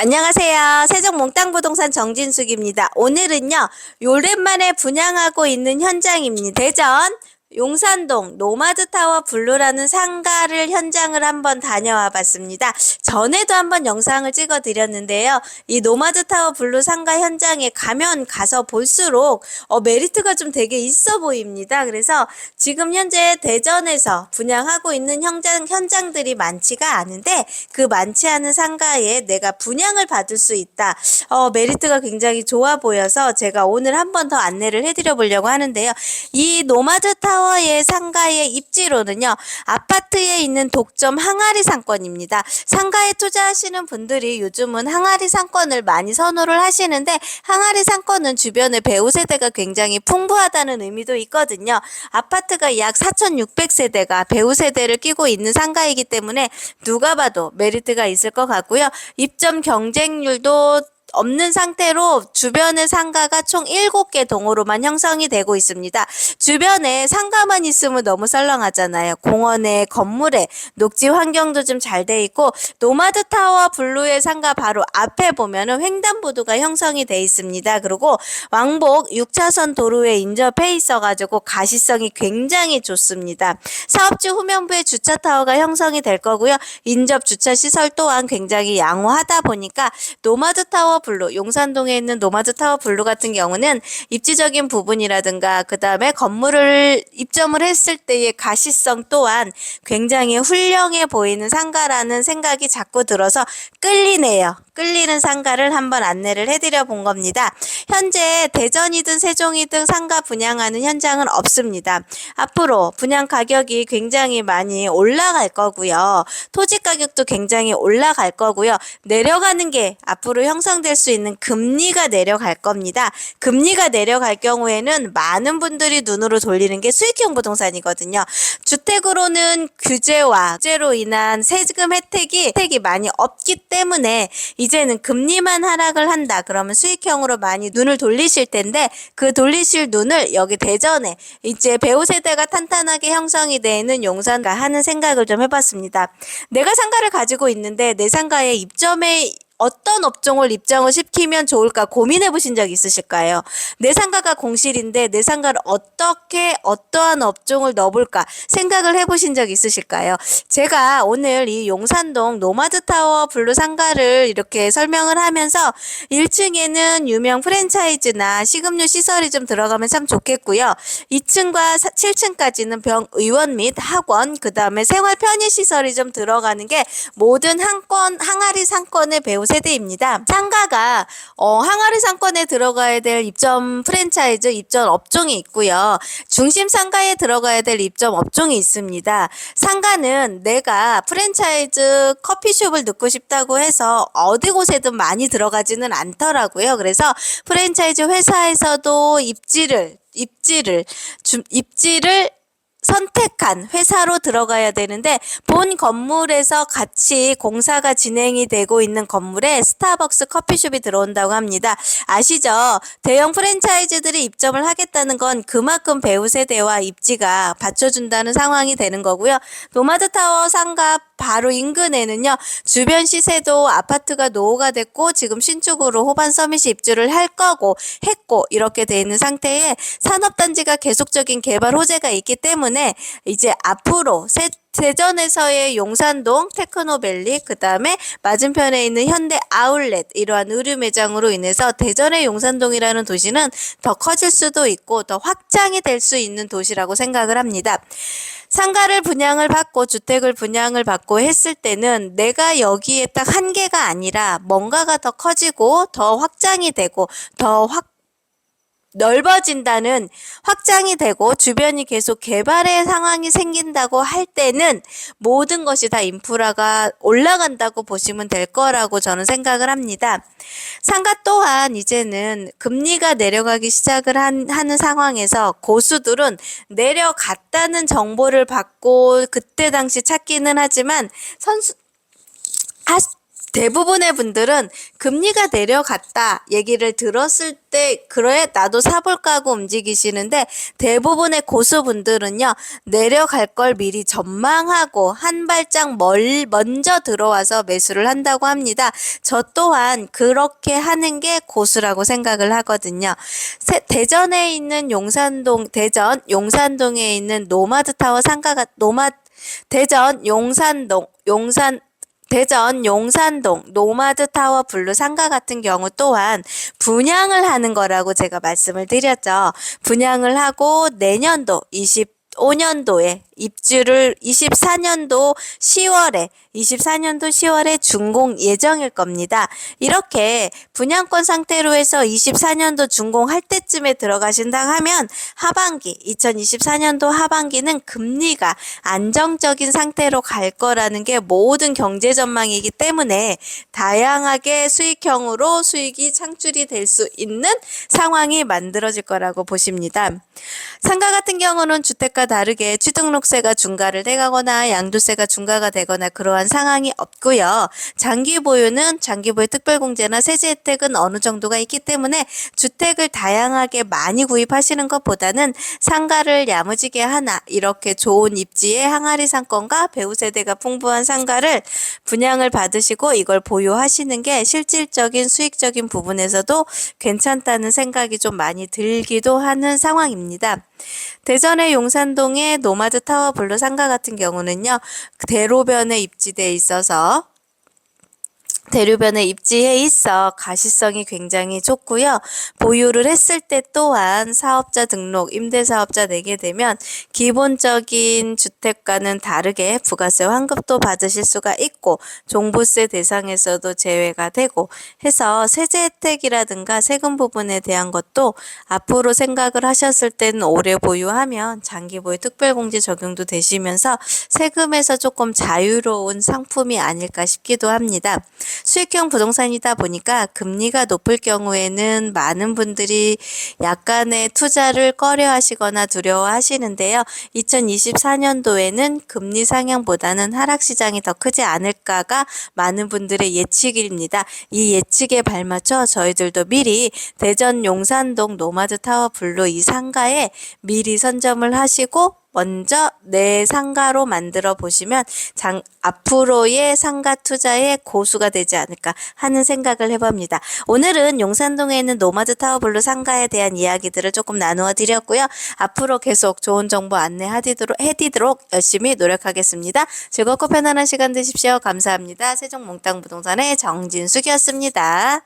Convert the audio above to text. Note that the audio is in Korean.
안녕하세요. 세종 몽땅부동산 정진숙입니다. 오늘은요, 오랜만에 분양하고 있는 현장입니다. 대전 용산동 노마드타워 블루라는 상가를 현장을 한번 다녀와 봤습니다. 전에도 한번 영상을 찍어 드렸는데요. 이 노마드타워 블루 상가 현장에 가면 가서 볼수록 메리트가 좀 되게 있어 보입니다. 그래서 지금 현재 대전에서 분양하고 있는 현장들이 많지가 않은데 그 많지 않은 상가에 내가 분양을 받을 수 있다. 메리트가 굉장히 좋아 보여서 제가 오늘 한 번 더 안내를 해드려 보려고 하는데요. 이 노마드타워의 상가의 입지로는요. 아파트에 있는 독점 항아리 상권입니다. 상가에 투자하시는 분들이 요즘은 항아리 상권을 많이 선호를 하시는데 항아리 상권은 주변에 배우 세대가 굉장히 풍부하다는 의미도 있거든요. 아파트가 약 4,600세대가 배우 세대를 끼고 있는 상가이기 때문에 누가 봐도 메리트가 있을 것 같고요. 입점 경쟁률도 없는 상태로 주변의 상가가 총 7개 동으로만 형성이 되고 있습니다. 주변에 상가만 있으면 너무 썰렁하잖아요. 공원에 건물에 녹지 환경도 좀 잘 돼 있고 노마드타워 블루의 상가 바로 앞에 보면은 횡단보도가 형성이 돼 있습니다. 그리고 왕복 6차선 도로에 인접해 있어가지고 가시성이 굉장히 좋습니다. 사업주 후면부에 주차타워가 형성이 될 거고요. 인접 주차 시설 또한 굉장히 양호하다 보니까 노마드타워 블루, 용산동에 있는 노마드타워 블루 같은 경우는 입지적인 부분이라든가 그 다음에 건물을 입점을 했을 때의 가시성 또한 굉장히 훌륭해 보이는 상가라는 생각이 자꾸 들어서 끌리네요. 끌리는 상가를 한번 안내를 해드려 본 겁니다. 현재 대전이든 세종이든 상가 분양하는 현장은 없습니다. 앞으로 분양 가격이 굉장히 많이 올라갈 거고요. 토지 가격도 굉장히 올라갈 거고요. 내려가는 게 앞으로 형성될 수 있는 금리가 내려갈 겁니다. 금리가 내려갈 경우에는 많은 분들이 눈으로 돌리는 게 수익형 부동산이거든요. 주택으로는 규제로 인한 세금 혜택이 많이 없기 때문에 이제는 금리만 하락을 한다. 그러면 수익형으로 많이 눈을 돌리실 텐데 그 돌리실 눈을 여기 대전에 이제 배우 세대가 탄탄하게 형성이 되는 용산가 하는 생각을 좀 해봤습니다. 내가 상가를 가지고 있는데 내 상가에 입점에 어떤 업종을 입장을 시키면 좋을까 고민해 보신 적 있으실까요? 내 상가가 공실인데 내 상가를 어떠한 업종을 넣어볼까 생각을 해보신 적 있으실까요? 제가 오늘 이 용산동 노마드타워 블루 상가를 이렇게 설명을 하면서 1층에는 유명 프랜차이즈나 식음료 시설이 좀 들어가면 참 좋겠고요. 2층과 7층까지는 병의원 및 학원, 그 다음에 생활 편의 시설이 좀 들어가는 게 모든 항아리 상권의 배우 세대입니다. 상가가 항아리 상권에 들어가야 될 입점 프랜차이즈, 입점 업종이 있고요. 중심 상가에 들어가야 될 입점 업종이 있습니다. 상가는 내가 프랜차이즈 커피숍을 넣고 싶다고 해서 어디 곳에든 많이 들어가지는 않더라고요. 그래서 프랜차이즈 회사에서도 입지를 선택한 회사로 들어가야 되는데 본 건물에서 같이 공사가 진행이 되고 있는 건물에 스타벅스 커피숍이 들어온다고 합니다. 아시죠? 대형 프랜차이즈들이 입점을 하겠다는 건 그만큼 배우 세대와 입지가 받쳐준다는 상황이 되는 거고요. 노마드타워 상가 바로 인근에는요. 주변 시세도 아파트가 노후가 됐고 지금 신축으로 호반 서밋이 입주를 할 거고 했고 이렇게 돼 있는 상태에 산업단지가 계속적인 개발 호재가 있기 때문에 이제 앞으로 대전에서의 용산동 테크노밸리, 그 다음에 맞은편에 있는 현대 아울렛, 이러한 의류 매장으로 인해서 대전의 용산동이라는 도시는 더 커질 수도 있고 더 확장이 될 수 있는 도시라고 생각을 합니다. 상가를 분양을 받고 주택을 분양을 받고 했을 때는 내가 여기에 딱 한계가 아니라 뭔가가 더 커지고 더 확장이 되고 더 넓어진다는 확장이 되고 주변이 계속 개발의 상황이 생긴다고 할 때는 모든 것이 다 인프라가 올라간다고 보시면 될 거라고 저는 생각을 합니다. 상가 또한 이제는 금리가 내려가기 시작을 하는 상황에서 고수들은 내려갔다는 정보를 받고 그때 당시 찾기는 하지만 대부분의 분들은 금리가 내려갔다 얘기를 들었을 때 그래 나도 사볼까 하고 움직이시는데, 대부분의 고수분들은요 내려갈 걸 미리 전망하고 한 발짝 먼저 들어와서 매수를 한다고 합니다. 저 또한 그렇게 하는 게 고수라고 생각을 하거든요. 대전에 있는 대전 용산동에 있는 노마드타워 상가가 대전 용산동 노마드타워 블루 상가 같은 경우 또한 분양을 하는 거라고 제가 말씀을 드렸죠. 분양을 하고 내년도 25년도에 입주를 24년도 10월에 준공 예정일 겁니다. 이렇게 분양권 상태로 해서 24년도 준공할 때쯤에 들어가신다 하면 2024년도 하반기는 금리가 안정적인 상태로 갈 거라는 게 모든 경제 전망이기 때문에 다양하게 수익형으로 수익이 창출이 될 수 있는 상황이 만들어질 거라고 보십니다. 상가 같은 경우는 주택과 다르게 취등록세가 중과를 돼가거나 양도세가 중과가 되거나 그러한 상황이 없고요. 장기보유의 특별공제나 세제 혜택은 어느 정도가 있기 때문에 주택을 다양하게 많이 구입하시는 것보다는 상가를 야무지게 하나, 이렇게 좋은 입지의 항아리 상권과 배우 세대가 풍부한 상가를 분양을 받으시고 이걸 보유하시는 게 실질적인 수익적인 부분에서도 괜찮다는 생각이 좀 많이 들기도 하는 상황입니다. 대전의 용산동의 노마드타워 블루 상가 같은 경우는요, 대로변에 입지해 있어 가시성이 굉장히 좋고요. 보유를 했을 때 또한 사업자 등록, 임대사업자 내게 되면 기본적인 주택과는 다르게 부가세 환급도 받으실 수가 있고 종부세 대상에서도 제외가 되고 해서 세제 혜택이라든가 세금 부분에 대한 것도 앞으로 생각을 하셨을 때는 오래 보유하면 장기보유 특별공제 적용도 되시면서 세금에서 조금 자유로운 상품이 아닐까 싶기도 합니다. 수익형 부동산이다 보니까 금리가 높을 경우에는 많은 분들이 약간의 투자를 꺼려 하시거나 두려워 하시는데요. 2024년도에는 금리 상향보다는 하락 시장이 더 크지 않을까가 많은 분들의 예측입니다. 이 예측에 발맞춰 저희들도 미리 대전 용산동 노마드타워 블루 이 상가에 미리 선점을 하시고 먼저 내 상가로 만들어 보시면 앞으로의 상가 투자의 고수가 되지 않을까 하는 생각을 해봅니다. 오늘은 용산동에 있는 노마드타워 블루 상가에 대한 이야기들을 조금 나누어 드렸고요. 앞으로 계속 좋은 정보 해드리도록 열심히 노력하겠습니다. 즐겁고 편안한 시간 되십시오. 감사합니다. 세종몽땅부동산의 정진숙이었습니다.